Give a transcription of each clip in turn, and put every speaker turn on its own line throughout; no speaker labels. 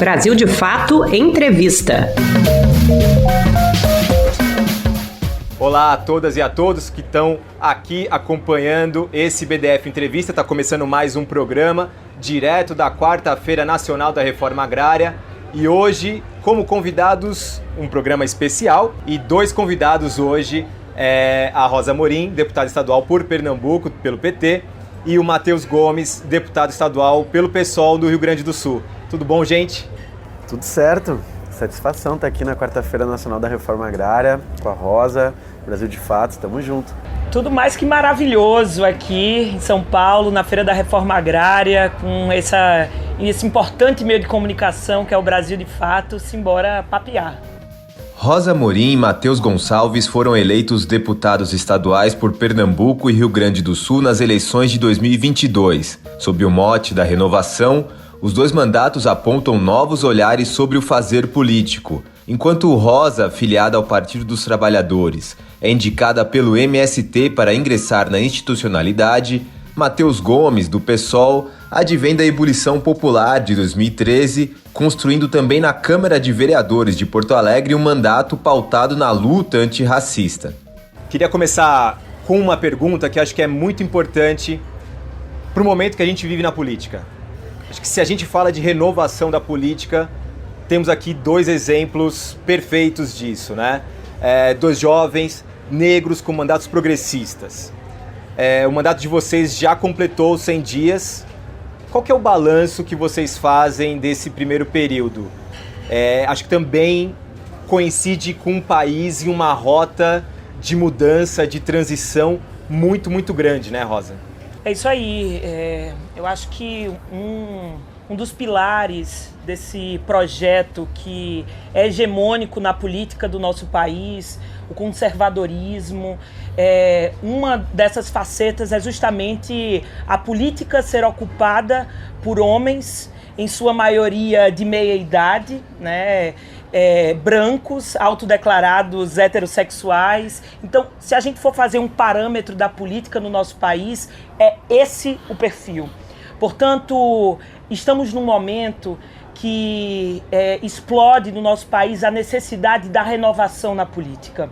Brasil de Fato Entrevista.
Olá a todas e a todos que estão aqui acompanhando esse BDF Entrevista. Está começando mais um programa direto da Quarta-feira Nacional da Reforma Agrária. E hoje, como convidados, um programa especial. E dois convidados hoje é a Rosa Amorim, deputada estadual por Pernambuco, pelo PT, e o Matheus Gomes, deputado estadual pelo PSOL do Rio Grande do Sul. Tudo bom, gente?
Tudo certo. Satisfação estar aqui na Quarta-feira Nacional da Reforma Agrária, com a Rosa, Brasil de Fato, estamos juntos.
Tudo mais que maravilhoso aqui em São Paulo, na Feira da Reforma Agrária, com esse importante meio de comunicação que é o Brasil de Fato. Simbora papear.
Rosa Amorim e Matheus Gonçalves foram eleitos deputados estaduais por Pernambuco e Rio Grande do Sul nas eleições de 2022. Sob o mote da renovação, os dois mandatos apontam novos olhares sobre o fazer político. Enquanto Rosa, filiada ao Partido dos Trabalhadores, é indicada pelo MST para ingressar na institucionalidade, Matheus Gomes, do PSOL, advém da ebulição popular de 2013, construindo também na Câmara de Vereadores de Porto Alegre um mandato pautado na luta antirracista.
Queria começar com uma pergunta que acho que é muito importante para o momento que a gente vive na política. Acho que se a gente fala de renovação da política, temos aqui dois exemplos perfeitos disso, né? Dois jovens negros com mandatos progressistas. O mandato de vocês já completou 100 dias. Qual que é o balanço que vocês fazem desse primeiro período? Acho que também coincide com um país em uma rota de mudança, de transição muito, muito grande, né, Rosa?
É isso aí. Eu acho que um dos pilares desse projeto que é hegemônico na política do nosso país, o conservadorismo, uma dessas facetas é justamente a política ser ocupada por homens, em sua maioria de meia idade, né? Brancos, autodeclarados heterossexuais. Então, se a gente for fazer um parâmetro da política no nosso país, é esse o perfil. Portanto, estamos num momento que explode no nosso país a necessidade da renovação na política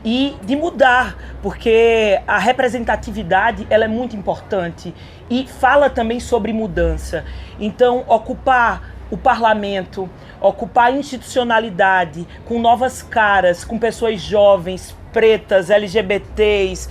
e de mudar, porque a representatividade ela é muito importante e fala também sobre mudança. Então, ocupar o parlamento, ocupar a institucionalidade com novas caras, com pessoas jovens, pretas, LGBTs,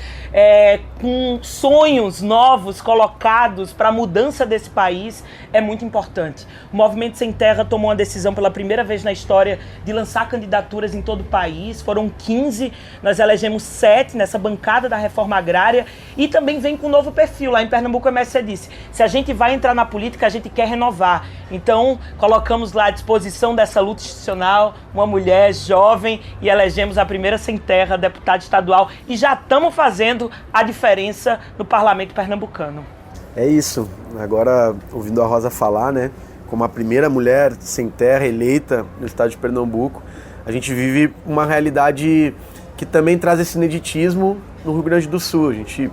com sonhos novos colocados para a mudança desse país é muito importante. O Movimento Sem Terra tomou uma decisão pela primeira vez na história de lançar candidaturas em todo o país. Foram 15, nós elegemos 7 nessa bancada da reforma agrária e também vem com um novo perfil. Lá em Pernambuco, o MST disse, se a gente vai entrar na política, a gente quer renovar. Então, colocamos lá à disposição dessa luta institucional uma mulher jovem e elegemos a primeira Sem Terra, deputada estadual, e já estamos fazendo a diferença no parlamento pernambucano.
É isso. Agora, ouvindo a Rosa falar, né, como a primeira mulher sem terra eleita no estado de Pernambuco, a gente vive uma realidade que também traz esse ineditismo no Rio Grande do Sul. A gente,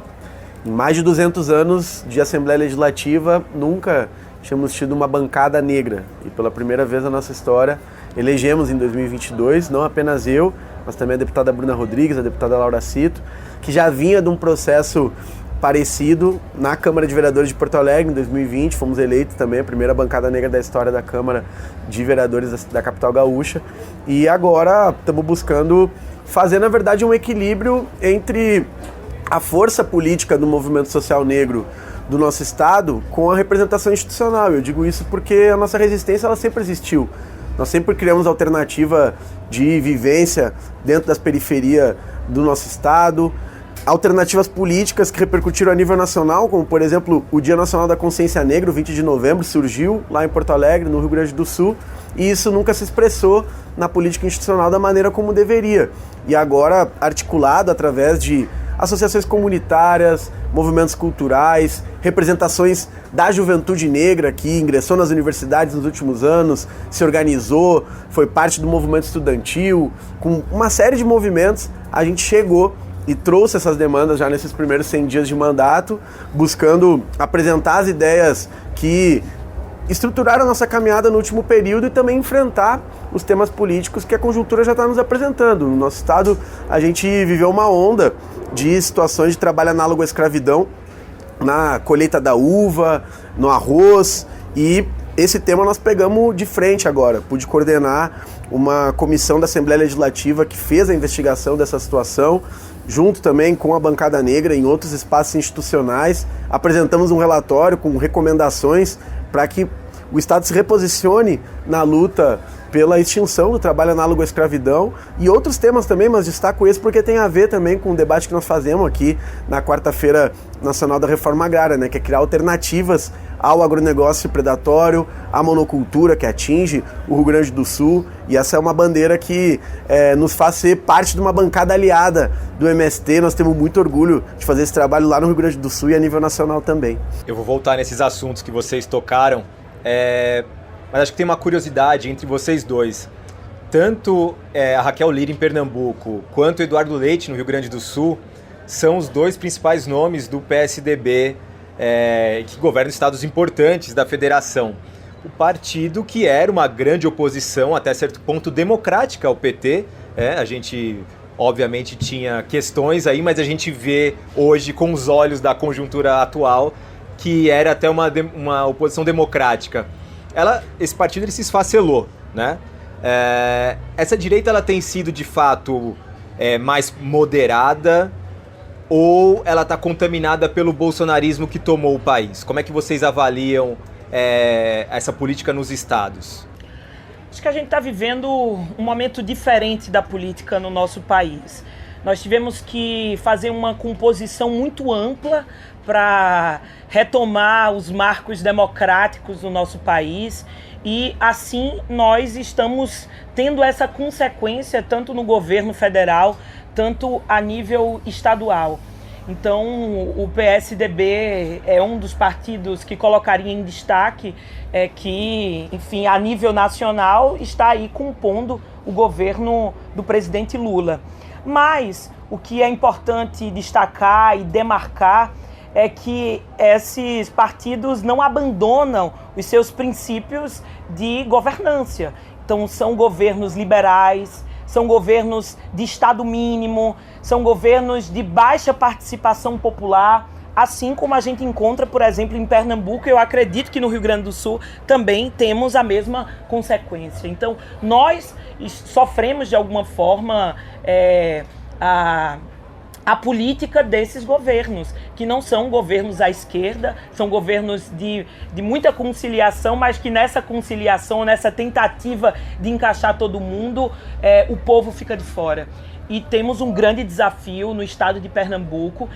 em mais de 200 anos de Assembleia Legislativa, nunca tínhamos tido uma bancada negra. E pela primeira vez na nossa história, elegemos em 2022, não apenas eu, mas também a deputada Bruna Rodrigues, a deputada Laura Cito, que já vinha de um processo parecido na Câmara de Vereadores de Porto Alegre em 2020, fomos eleitos também a primeira bancada negra da história da Câmara de Vereadores da capital gaúcha, e agora estamos buscando fazer, na verdade, um equilíbrio entre a força política do movimento social negro do nosso estado com a representação institucional. Eu digo isso porque a nossa resistência ela sempre existiu. Nós sempre criamos alternativa de vivência dentro das periferias do nosso estado, alternativas políticas que repercutiram a nível nacional, como, por exemplo, o Dia Nacional da Consciência Negra, o 20 de novembro, surgiu lá em Porto Alegre, no Rio Grande do Sul, e isso nunca se expressou na política institucional da maneira como deveria. E agora, articulado através de associações comunitárias, movimentos culturais, representações da juventude negra que ingressou nas universidades nos últimos anos, se organizou, foi parte do movimento estudantil, com uma série de movimentos, a gente chegou e trouxe essas demandas já nesses primeiros 100 dias de mandato, buscando apresentar as ideias que estruturar a nossa caminhada no último período e também enfrentar os temas políticos que a conjuntura já está nos apresentando. No nosso estado, a gente viveu uma onda de situações de trabalho análogo à escravidão na colheita da uva, no arroz, e esse tema nós pegamos de frente agora. Pude coordenar uma comissão da Assembleia Legislativa que fez a investigação dessa situação, junto também com a bancada negra em outros espaços institucionais. Apresentamos um relatório com recomendações para que o Estado se reposicione na luta pela extinção do trabalho análogo à escravidão e outros temas também, mas destaco esse porque tem a ver também com o debate que nós fazemos aqui na Quarta-feira Nacional da Reforma Agrária, né, que é criar alternativas ao agronegócio predatório, à monocultura que atinge o Rio Grande do Sul, e essa é uma bandeira que nos faz ser parte de uma bancada aliada do MST. Nós temos muito orgulho de fazer esse trabalho lá no Rio Grande do Sul e a nível nacional também.
Eu vou voltar nesses assuntos que vocês tocaram, mas acho que tem uma curiosidade entre vocês dois. Tanto a Raquel Lira em Pernambuco, quanto o Eduardo Leite no Rio Grande do Sul, são os dois principais nomes do PSDB que governam estados importantes da federação. O partido que era uma grande oposição, até certo ponto, democrática ao PT. A gente, obviamente, tinha questões aí, mas a gente vê hoje, com os olhos da conjuntura atual, que era até uma oposição democrática. Esse partido ele se esfacelou, né? Essa direita ela tem sido, de fato, mais moderada, ou ela está contaminada pelo bolsonarismo que tomou o país? Como é que vocês avaliam essa política nos estados?
Acho que a gente está vivendo um momento diferente da política no nosso país. Nós tivemos que fazer uma composição muito ampla para retomar os marcos democráticos do nosso país, e assim nós estamos tendo essa consequência tanto no governo federal, tanto a nível estadual. Então, o PSDB é um dos partidos que colocaria em destaque que, enfim, a nível nacional está aí compondo o governo do presidente Lula. Mas o que é importante destacar e demarcar é que esses partidos não abandonam os seus princípios de governância. Então, são governos liberais, são governos de Estado mínimo, são governos de baixa participação popular, assim como a gente encontra, por exemplo, em Pernambuco. Eu acredito que no Rio Grande do Sul também temos a mesma consequência. Então, nós sofremos de alguma forma a política desses governos, que não são governos à esquerda, são governos de muita conciliação, mas que nessa conciliação, nessa tentativa de encaixar todo mundo, o povo fica de fora. E temos um grande desafio no estado de Pernambuco.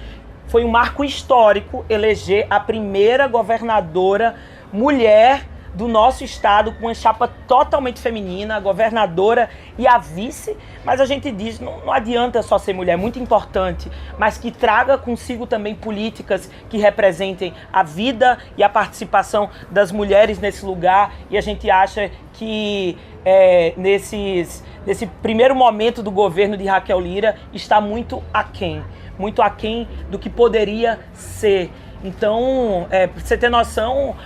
Foi um marco histórico eleger a primeira governadora mulher do nosso estado, com uma chapa totalmente feminina, a governadora e a vice. Mas a gente diz, não adianta só ser mulher, é muito importante, mas que traga consigo também políticas que representem a vida e a participação das mulheres nesse lugar. E a gente acha que nesse primeiro momento do governo de Raquel Lira está muito aquém do que poderia ser. Então, pra você ter noção,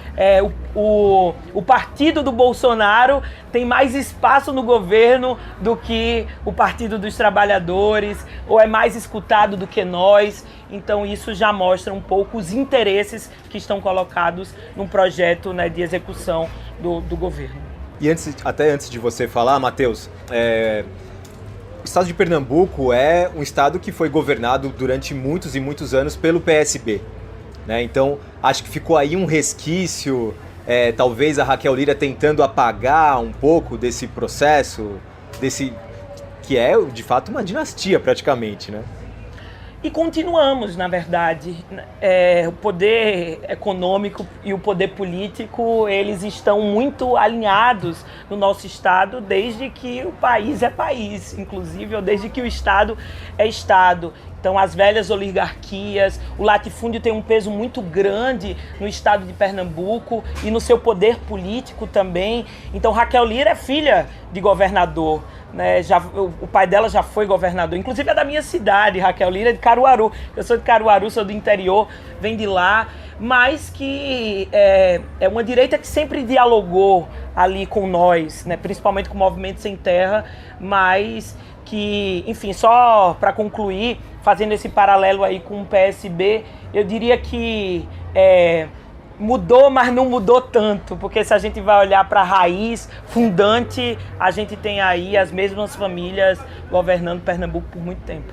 o partido do Bolsonaro tem mais espaço no governo do que o Partido dos Trabalhadores, ou é mais escutado do que nós. Então, isso já mostra um pouco os interesses que estão colocados num projeto, né, de execução do governo.
E até antes de você falar, Matheus, o estado de Pernambuco é um estado que foi governado durante muitos e muitos anos pelo PSB. Né? Então, acho que ficou aí um resquício, talvez a Raquel Lira tentando apagar um pouco desse processo, que é, de fato, uma dinastia praticamente, né?
E continuamos, na verdade. O poder econômico e o poder político, eles estão muito alinhados no nosso estado desde que o país é país, inclusive, ou desde que o estado é estado. Então, as velhas oligarquias, o latifúndio tem um peso muito grande no estado de Pernambuco e no seu poder político também. Então, Raquel Lira é filha de governador, né? O pai dela já foi governador, inclusive é da minha cidade, Raquel Lira, de Caruaru. Eu sou de Caruaru, sou do interior, vem de lá, mas que é uma direita que sempre dialogou ali com nós, né? Principalmente com o Movimento Sem Terra, mas que, enfim, só para concluir, fazendo esse paralelo aí com o PSB, eu diria que mudou, mas não mudou tanto, porque se a gente vai olhar para a raiz fundante, a gente tem aí as mesmas famílias governando Pernambuco por muito tempo.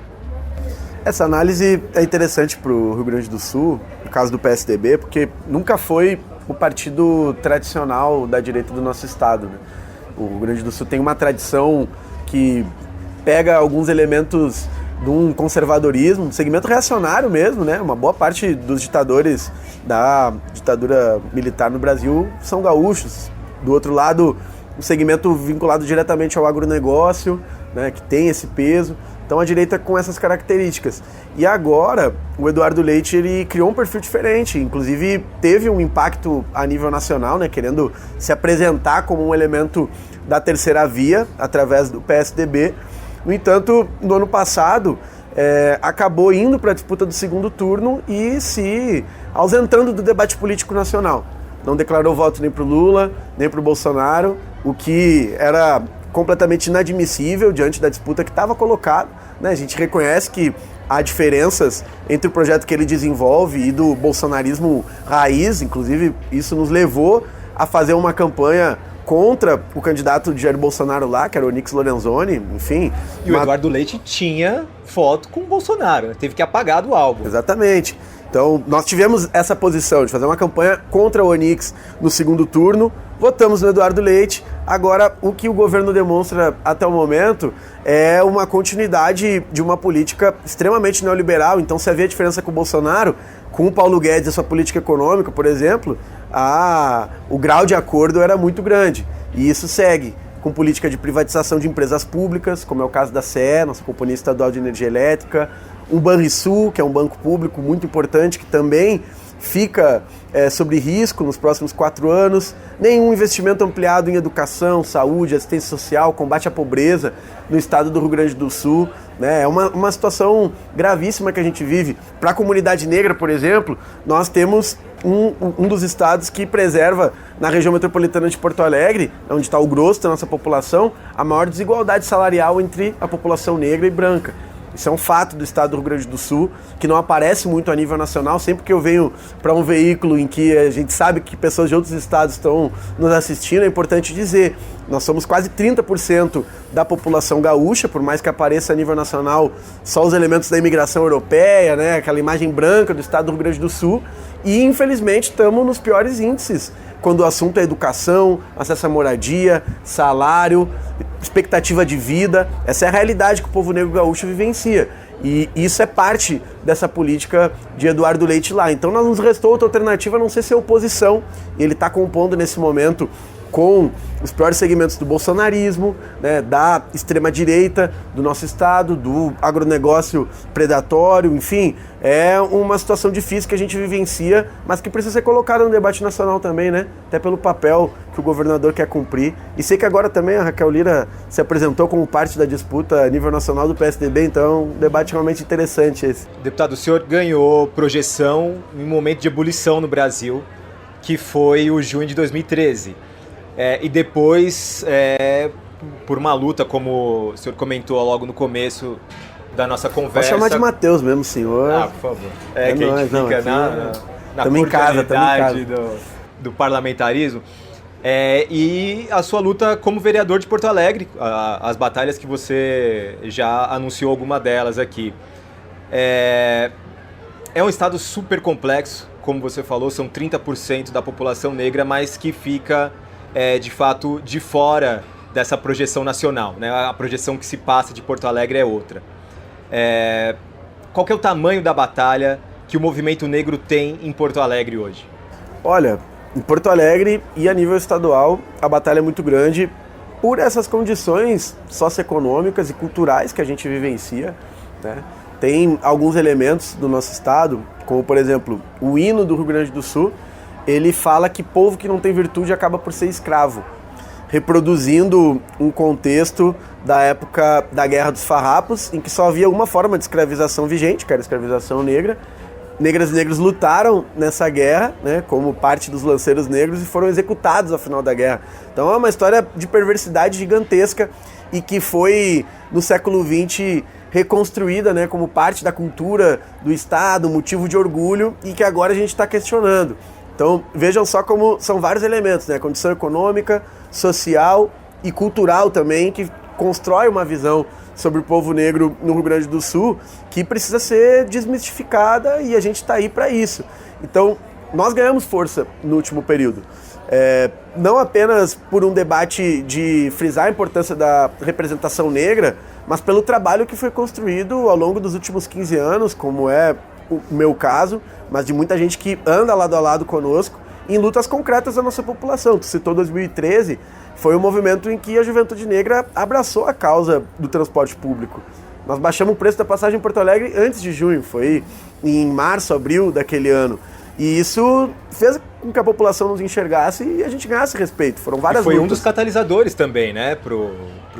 Essa análise é interessante para o Rio Grande do Sul, no caso do PSDB, porque nunca foi o partido tradicional da direita do nosso estado, né? O Rio Grande do Sul tem uma tradição que pega alguns elementos de um conservadorismo, um segmento reacionário mesmo, né? Uma boa parte dos ditadores da ditadura militar no Brasil são gaúchos. Do outro lado, um segmento vinculado diretamente ao agronegócio, né? Que tem esse peso. Então a direita com essas características. E agora, o Eduardo Leite, ele criou um perfil diferente, inclusive teve um impacto a nível nacional, né? Querendo se apresentar como um elemento da terceira via, através do PSDB. No entanto, no ano passado, acabou indo para a disputa do segundo turno e se ausentando do debate político nacional. Não declarou voto nem para o Lula, nem para o Bolsonaro, o que era completamente inadmissível diante da disputa que estava colocada, né? A gente reconhece que há diferenças entre o projeto que ele desenvolve e do bolsonarismo raiz, inclusive isso nos levou a fazer uma campanha contra o candidato de Jair Bolsonaro lá, que era o Onyx Lorenzoni, enfim.
E o Eduardo Leite tinha foto com o Bolsonaro, né? Teve que apagar do álbum.
Exatamente. Então, nós tivemos essa posição de fazer uma campanha contra o Onyx no segundo turno, votamos no Eduardo Leite. Agora, o que o governo demonstra até o momento é uma continuidade de uma política extremamente neoliberal. Então, se havia diferença com o Bolsonaro, com o Paulo Guedes e a sua política econômica, por exemplo, o grau de acordo era muito grande. E isso segue com política de privatização de empresas públicas, como é o caso da CE, nossa Companhia Estadual de Energia Elétrica, o Banrisul, que é um banco público muito importante, que também fica sob risco nos próximos 4 anos, nenhum investimento ampliado em educação, saúde, assistência social, combate à pobreza no estado do Rio Grande do Sul, né? É uma situação gravíssima que a gente vive. Para a comunidade negra, por exemplo, nós temos um dos estados que preserva, na região metropolitana de Porto Alegre, onde está o grosso da nossa população, a maior desigualdade salarial entre a população negra e branca. Isso é um fato do estado do Rio Grande do Sul, que não aparece muito a nível nacional. Sempre que eu venho para um veículo em que a gente sabe que pessoas de outros estados estão nos assistindo, é importante dizer, nós somos quase 30% da população gaúcha, por mais que apareça a nível nacional só os elementos da imigração europeia, né, aquela imagem branca do estado do Rio Grande do Sul, e infelizmente estamos nos piores índices quando o assunto é educação, acesso à moradia, salário, expectativa de vida. Essa é a realidade que o povo negro gaúcho vivencia. E isso é parte dessa política de Eduardo Leite lá. Então não nos restou outra alternativa a não ser ser oposição. E ele está compondo nesse momento com os piores segmentos do bolsonarismo, né, da extrema-direita do nosso estado, do agronegócio predatório, enfim, é uma situação difícil que a gente vivencia, mas que precisa ser colocada no debate nacional também, né, até pelo papel que o governador quer cumprir. E sei que agora também a Raquel Lira se apresentou como parte da disputa a nível nacional do PSDB, então é um debate realmente interessante esse.
Deputado, o senhor ganhou projeção em um momento de ebulição no Brasil, que foi o junho de 2013. E depois, por uma luta, como o senhor comentou logo no começo da nossa conversa...
Pode chamar de Matheus mesmo, senhor.
Por favor. Que a gente fica na cordialidade do parlamentarismo. E a sua luta como vereador de Porto Alegre, as batalhas que você já anunciou alguma delas aqui. É um estado super complexo, como você falou, são 30% da população negra, mas que fica... de fato, de fora dessa projeção nacional, né? A projeção que se passa de Porto Alegre é outra. Qual que é o tamanho da batalha que o movimento negro tem em Porto Alegre hoje?
Olha, em Porto Alegre e a nível estadual, a batalha é muito grande por essas condições socioeconômicas e culturais que a gente vivencia, né? Tem alguns elementos do nosso estado, como, por exemplo, o hino do Rio Grande do Sul, ele fala que povo que não tem virtude acaba por ser escravo. reproduzindo um contexto da época da Guerra dos Farrapos, em que só havia uma forma de escravização vigente, que era a escravização negra. Negras e negros lutaram nessa guerra, né, como parte dos lanceiros negros e foram executados ao final da guerra. Então é uma história de perversidade gigantesca e que foi, no século XX, reconstruída, né, como parte da cultura do Estado, motivo de orgulho, e que agora a gente está questionando. Então vejam só como são vários elementos, né, condição econômica, social e cultural também, que constrói uma visão sobre o povo negro no Rio Grande do Sul, que precisa ser desmistificada e a gente está aí para isso. Então, nós ganhamos força no último período. Não apenas por um debate de frisar a importância da representação negra, mas pelo trabalho que foi construído ao longo dos últimos 15 anos, como é o meu caso, mas de muita gente que anda lado a lado conosco, em lutas concretas da nossa população. Tu citou 2013, foi um movimento em que a juventude negra abraçou a causa do transporte público. Nós baixamos o preço da passagem em Porto Alegre antes de junho, foi em março, abril daquele ano. E isso fez com que a população nos enxergasse e a gente ganhasse respeito. Foram várias lutas.
Foi um dos catalisadores também, né, pro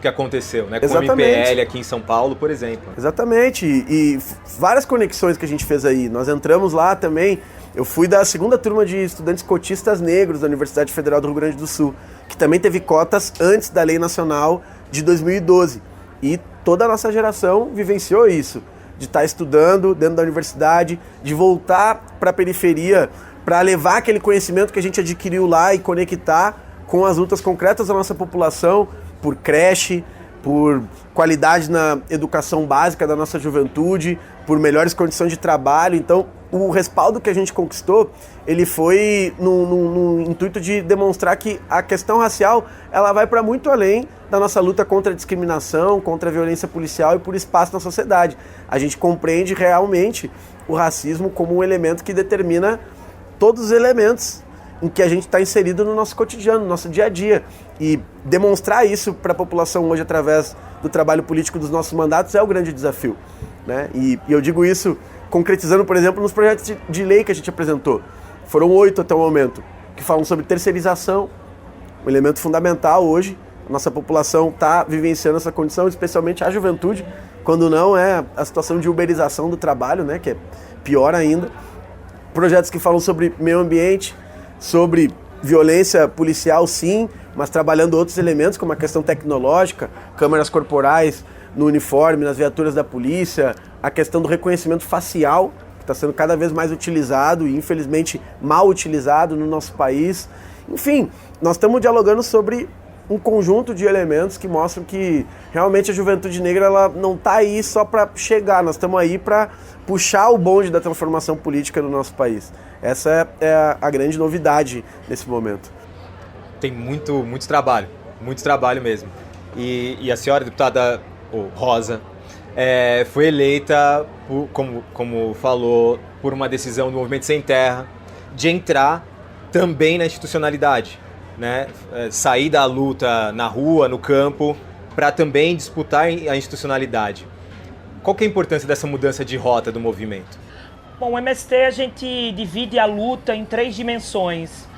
que aconteceu, né, com o MPL aqui em São Paulo, por exemplo.
Exatamente, e várias conexões que a gente fez aí. Nós entramos lá também, eu fui da segunda turma de estudantes cotistas negros da Universidade Federal do Rio Grande do Sul, que também teve cotas antes da Lei Nacional de 2012. E toda a nossa geração vivenciou isso, de estar estudando dentro da universidade, de voltar para a periferia, para levar aquele conhecimento que a gente adquiriu lá e conectar com as lutas concretas da nossa população, por creche, por qualidade na educação básica da nossa juventude, por melhores condições de trabalho. Então, o respaldo que a gente conquistou, ele foi no intuito de demonstrar que a questão racial, ela vai para muito além da nossa luta contra a discriminação, contra a violência policial e por espaço na sociedade. A gente compreende realmente o racismo como um elemento que determina todos os elementos em que a gente está inserido no nosso cotidiano, no nosso dia a dia. E demonstrar isso para a população hoje através do trabalho político dos nossos mandatos é o grande desafio, né? E eu digo isso concretizando, por exemplo, nos projetos de lei que a gente apresentou. Foram 8 até o momento, que falam sobre terceirização, um elemento fundamental hoje. A nossa população está vivenciando essa condição, especialmente a juventude, quando não é a situação de uberização do trabalho, né, que é pior ainda. Projetos que falam sobre meio ambiente, sobre violência policial, sim, mas trabalhando outros elementos, como a questão tecnológica, câmeras corporais no uniforme, nas viaturas da polícia, a questão do reconhecimento facial, que está sendo cada vez mais utilizado e, infelizmente, mal utilizado no nosso país. Enfim, nós estamos dialogando sobre um conjunto de elementos que mostram que realmente a juventude negra ela não está aí só para chegar, nós estamos aí para puxar o bonde da transformação política no nosso país. Essa é a grande novidade nesse momento.
Tem muito trabalho mesmo. E a senhora deputada Rosa foi eleita, como falou, por uma decisão do Movimento Sem Terra de entrar também na institucionalidade, né? Sair da luta na rua, no campo, para também disputar a institucionalidade. Qual que é a importância dessa mudança de rota do movimento?
Bom, o MST a gente divide a luta em 3 dimensões.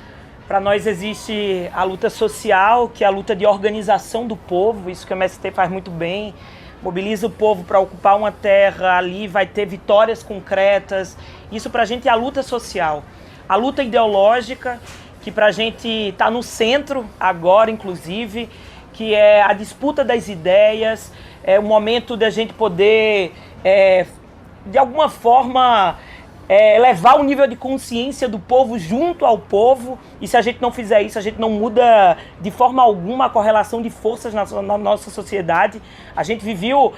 Para nós existe a luta social, que é a luta de organização do povo, isso que o MST faz muito bem, mobiliza o povo para ocupar uma terra, ali vai ter vitórias concretas. Isso para a gente é a luta social. A luta ideológica, que para a gente está no centro agora, inclusive, que é a disputa das ideias, é o momento da gente poder, de alguma forma, elevar o nível de consciência do povo junto ao povo, e se a gente não fizer isso, a gente não muda de forma alguma a correlação de forças na nossa sociedade. A gente viveu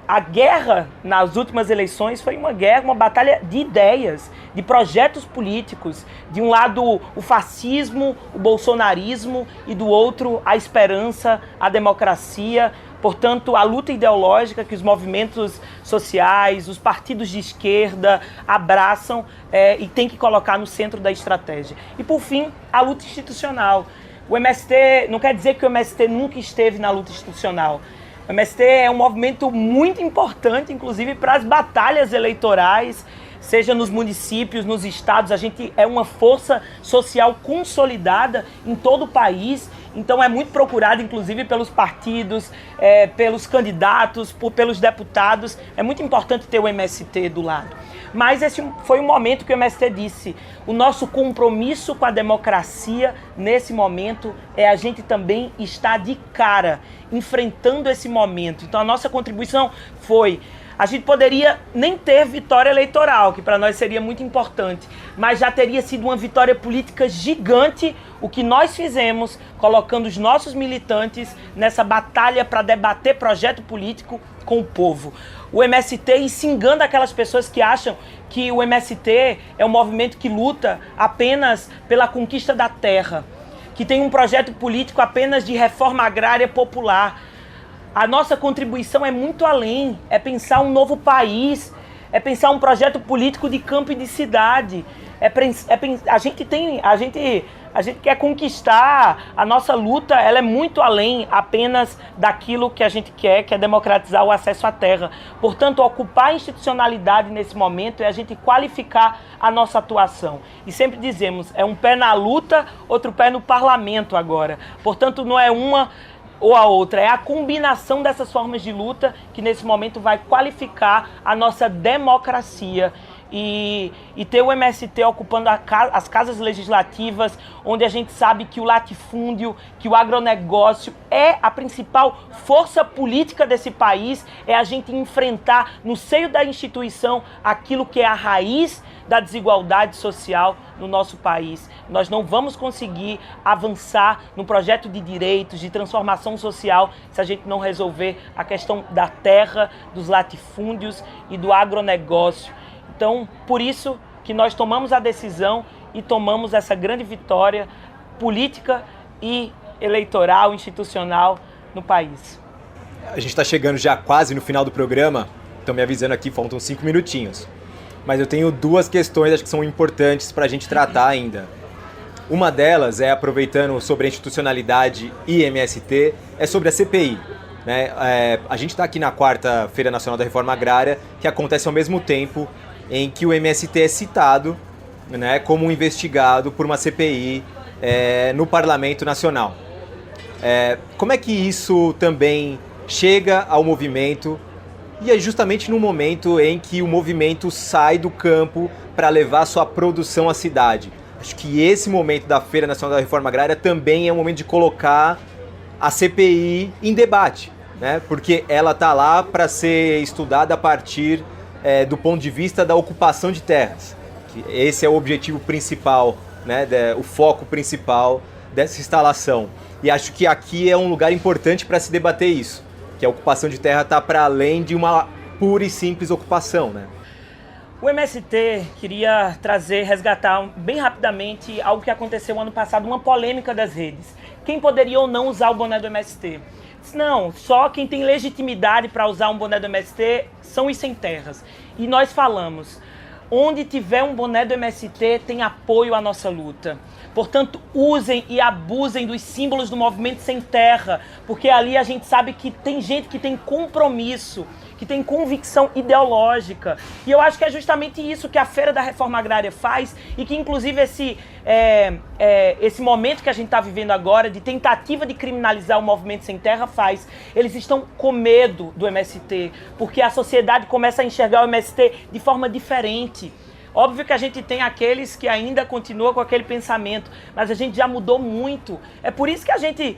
a guerra nas últimas eleições, foi uma guerra, uma batalha de ideias, de projetos políticos. De um lado o fascismo, o bolsonarismo, e do outro a esperança, a democracia. Portanto, a luta ideológica que os movimentos sociais, os partidos de esquerda abraçam e tem que colocar no centro da estratégia. E, por fim, a luta institucional. O MST, não quer dizer que o MST nunca esteve na luta institucional. O MST é um movimento muito importante, inclusive, para as batalhas eleitorais, seja nos municípios, nos estados. A gente é uma força social consolidada em todo o país, então é muito procurado, inclusive, pelos partidos, pelos candidatos, pelos deputados. É muito importante ter o MST do lado. Mas esse foi o momento que o MST disse: o nosso compromisso com a democracia nesse momento é a gente também estar de cara, enfrentando esse momento. Então a nossa contribuição foi: a gente poderia nem ter vitória eleitoral, que para nós seria muito importante, mas já teria sido uma vitória política gigante o que nós fizemos, colocando os nossos militantes nessa batalha para debater projeto político com o povo. O MST, e se engana aquelas pessoas que acham que o MST é um movimento que luta apenas pela conquista da terra, que tem um projeto político apenas de reforma agrária popular. A nossa contribuição é muito além, é pensar um novo país, é pensar um projeto político de campo e de cidade. A gente quer conquistar, a nossa luta ela é muito além apenas daquilo que a gente quer, que é democratizar o acesso à terra. Portanto, ocupar a institucionalidade nesse momento é a gente qualificar a nossa atuação. E sempre dizemos, é um pé na luta, outro pé no parlamento agora. Portanto, não é uma ou a outra, é a combinação dessas formas de luta que nesse momento vai qualificar a nossa democracia. E ter o MST ocupando as casas legislativas, onde a gente sabe que o latifúndio, que o agronegócio é a principal força política desse país, é a gente enfrentar no seio da instituição aquilo que é a raiz da desigualdade social no nosso país. Nós não vamos conseguir avançar no projeto de direitos, de transformação social, se a gente não resolver a questão da terra, dos latifúndios e do agronegócio. Então, por isso que nós tomamos a decisão e tomamos essa grande vitória política e eleitoral, institucional no país.
A gente está chegando já quase no final do programa, estão me avisando aqui, faltam 5 minutinhos. Mas eu tenho 2 questões, acho que são importantes para a gente tratar ainda. Uma delas é, aproveitando sobre a institucionalidade e MST, é sobre a CPI. Né? A gente está aqui na 4ª Feira Nacional da Reforma Agrária, que acontece ao mesmo tempo em que o MST é citado, né, como investigado por uma CPI no Parlamento Nacional. Como é que isso também chega ao movimento? E é justamente no momento em que o movimento sai do campo para levar sua produção à cidade. Acho que esse momento da Feira Nacional da Reforma Agrária também é um momento de colocar a CPI em debate, né? Porque ela está lá para ser estudada a partir do ponto de vista da ocupação de terras. Esse é o objetivo principal, né? O foco principal dessa instalação. E acho que aqui é um lugar importante para se debater isso, que a ocupação de terra está para além de uma pura e simples ocupação, né?
O MST queria resgatar bem rapidamente algo que aconteceu ano passado, uma polêmica das redes. Quem poderia ou não usar o boné do MST? Não, só quem tem legitimidade para usar um boné do MST são os sem terras. E nós falamos, onde tiver um boné do MST tem apoio à nossa luta. Portanto, usem e abusem dos símbolos do movimento sem terra, porque ali a gente sabe que tem gente que tem compromisso, que tem convicção ideológica. E eu acho que é justamente isso que a Feira da Reforma Agrária faz e que, inclusive, esse momento que a gente está vivendo agora, de tentativa de criminalizar o movimento sem terra, faz. Eles estão com medo do MST, porque a sociedade começa a enxergar o MST de forma diferente. Óbvio que a gente tem aqueles que ainda continuam com aquele pensamento, mas a gente já mudou muito. É por isso que a gente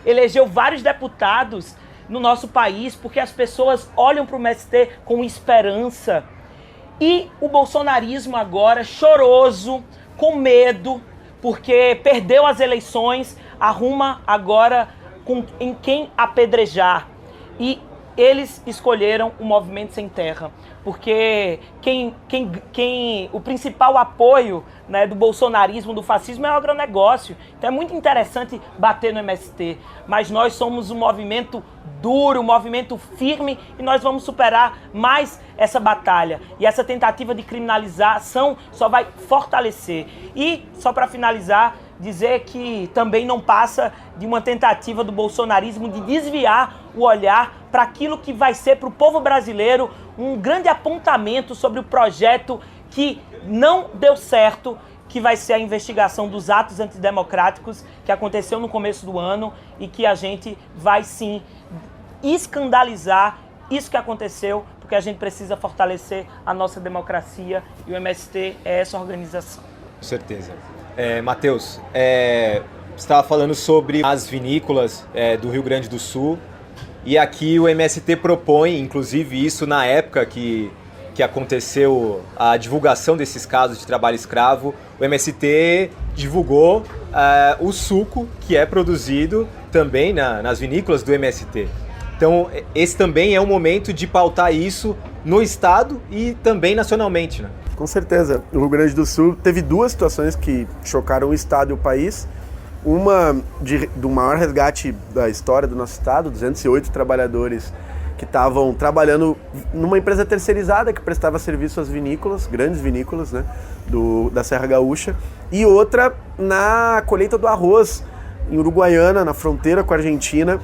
elegeu vários deputados no nosso país, porque as pessoas olham para o MST com esperança. E o bolsonarismo agora, choroso, com medo, porque perdeu as eleições, arruma agora em quem apedrejar. E eles escolheram o movimento sem terra, porque o principal apoio, né, do bolsonarismo, do fascismo é o agronegócio. Então é muito interessante bater no MST, mas nós somos um movimento duro, um movimento firme, e nós vamos superar mais essa batalha. E essa tentativa de criminalização só vai fortalecer. E, só para finalizar, dizer que também não passa de uma tentativa do bolsonarismo de desviar o olhar para aquilo que vai ser para o povo brasileiro um grande apontamento sobre o projeto que não deu certo, que vai ser a investigação dos atos antidemocráticos que aconteceu no começo do ano e que a gente vai sim escandalizar isso que aconteceu, porque a gente precisa fortalecer a nossa democracia e o MST é essa organização.
Com certeza. Matheus, você estava falando sobre as vinícolas do Rio Grande do Sul e aqui o MST propõe, inclusive isso na época que aconteceu a divulgação desses casos de trabalho escravo, o MST divulgou o suco que é produzido também nas vinícolas do MST. Então, esse também é um momento de pautar isso no Estado e também nacionalmente, né?
Com certeza. O Rio Grande do Sul teve duas situações que chocaram o Estado e o país. Uma do maior resgate da história do nosso Estado, 208 trabalhadores que estavam trabalhando numa empresa terceirizada que prestava serviço às vinícolas, grandes vinícolas, né, da Serra Gaúcha. E outra na colheita do arroz, em Uruguaiana, na fronteira com a Argentina,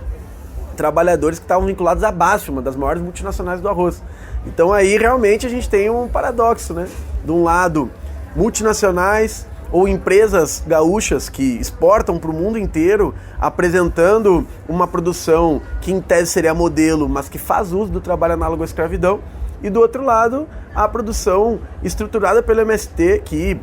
trabalhadores que estavam vinculados à BASF, uma das maiores multinacionais do arroz. Então aí realmente a gente tem um paradoxo, né? De um lado, multinacionais ou empresas gaúchas que exportam para o mundo inteiro, apresentando uma produção que em tese seria modelo, mas que faz uso do trabalho análogo à escravidão. E do outro lado, a produção estruturada pelo MST, que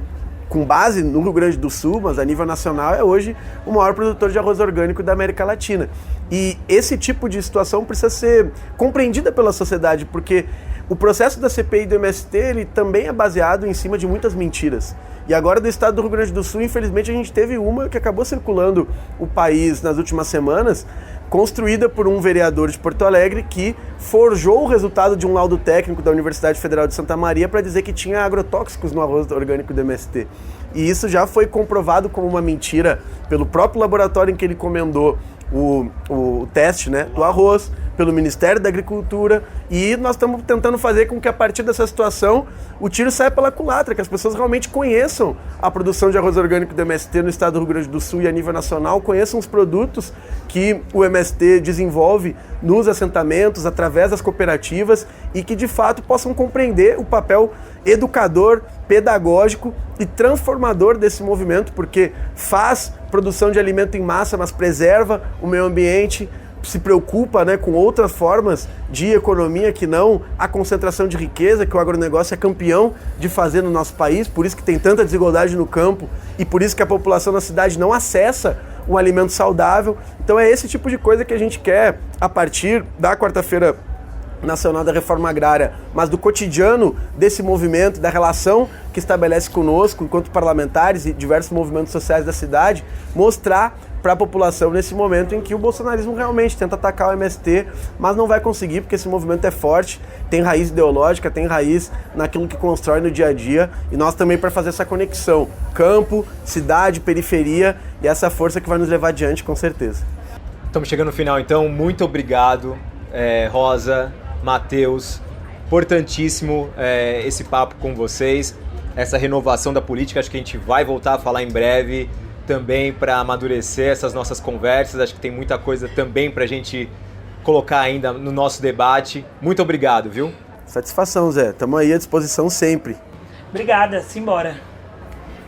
com base no Rio Grande do Sul, mas a nível nacional, é hoje o maior produtor de arroz orgânico da América Latina. E esse tipo de situação precisa ser compreendida pela sociedade, porque o processo da CPI do MST ele também é baseado em cima de muitas mentiras. E agora do estado do Rio Grande do Sul, infelizmente, a gente teve uma que acabou circulando o país nas últimas semanas, construída por um vereador de Porto Alegre que forjou o resultado de um laudo técnico da Universidade Federal de Santa Maria para dizer que tinha agrotóxicos no arroz orgânico do MST. E isso já foi comprovado como uma mentira pelo próprio laboratório em que ele encomendou o teste, né, do arroz, pelo Ministério da Agricultura, e nós estamos tentando fazer com que a partir dessa situação o tiro saia pela culatra, que as pessoas realmente conheçam a produção de arroz orgânico do MST no estado do Rio Grande do Sul e a nível nacional, conheçam os produtos que o MST desenvolve nos assentamentos, através das cooperativas, e que de fato possam compreender o papel educador, pedagógico e transformador desse movimento, porque faz produção de alimento em massa, mas preserva o meio ambiente, se preocupa, né, com outras formas de economia que não a concentração de riqueza que o agronegócio é campeão de fazer no nosso país, por isso que tem tanta desigualdade no campo e por isso que a população na cidade não acessa um alimento saudável. Então é esse tipo de coisa que a gente quer a partir da quarta-feira nacional da reforma agrária, mas do cotidiano desse movimento, da relação que estabelece conosco enquanto parlamentares e diversos movimentos sociais da cidade, mostrar para a população nesse momento em que o bolsonarismo realmente tenta atacar o MST, mas não vai conseguir porque esse movimento é forte, tem raiz ideológica, tem raiz naquilo que constrói no dia a dia, e nós também para fazer essa conexão, campo, cidade, periferia, e essa força que vai nos levar adiante com certeza.
Estamos chegando no final então, muito obrigado, Rosa, Matheus, importantíssimo esse papo com vocês, essa renovação da política, acho que a gente vai voltar a falar em breve também para amadurecer essas nossas conversas, acho que tem muita coisa também para a gente colocar ainda no nosso debate. Muito obrigado, viu?
Satisfação, Zé, estamos aí à disposição sempre.
Obrigada, simbora.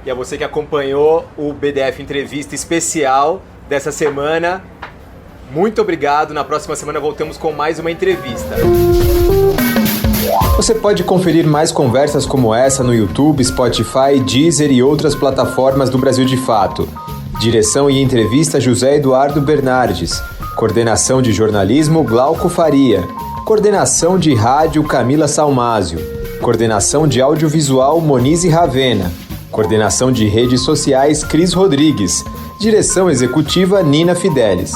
E a você que acompanhou o BDF Entrevista especial dessa semana, muito obrigado. Na próxima semana voltamos com mais uma entrevista.
Você pode conferir mais conversas como essa no YouTube, Spotify, Deezer e outras plataformas do Brasil de Fato. Direção e entrevista José Eduardo Bernardes. Coordenação de jornalismo Glauco Faria. Coordenação de rádio Camila Salmásio. Coordenação de audiovisual Monize Ravena. Coordenação de redes sociais Cris Rodrigues. Direção executiva Nina Fidelis.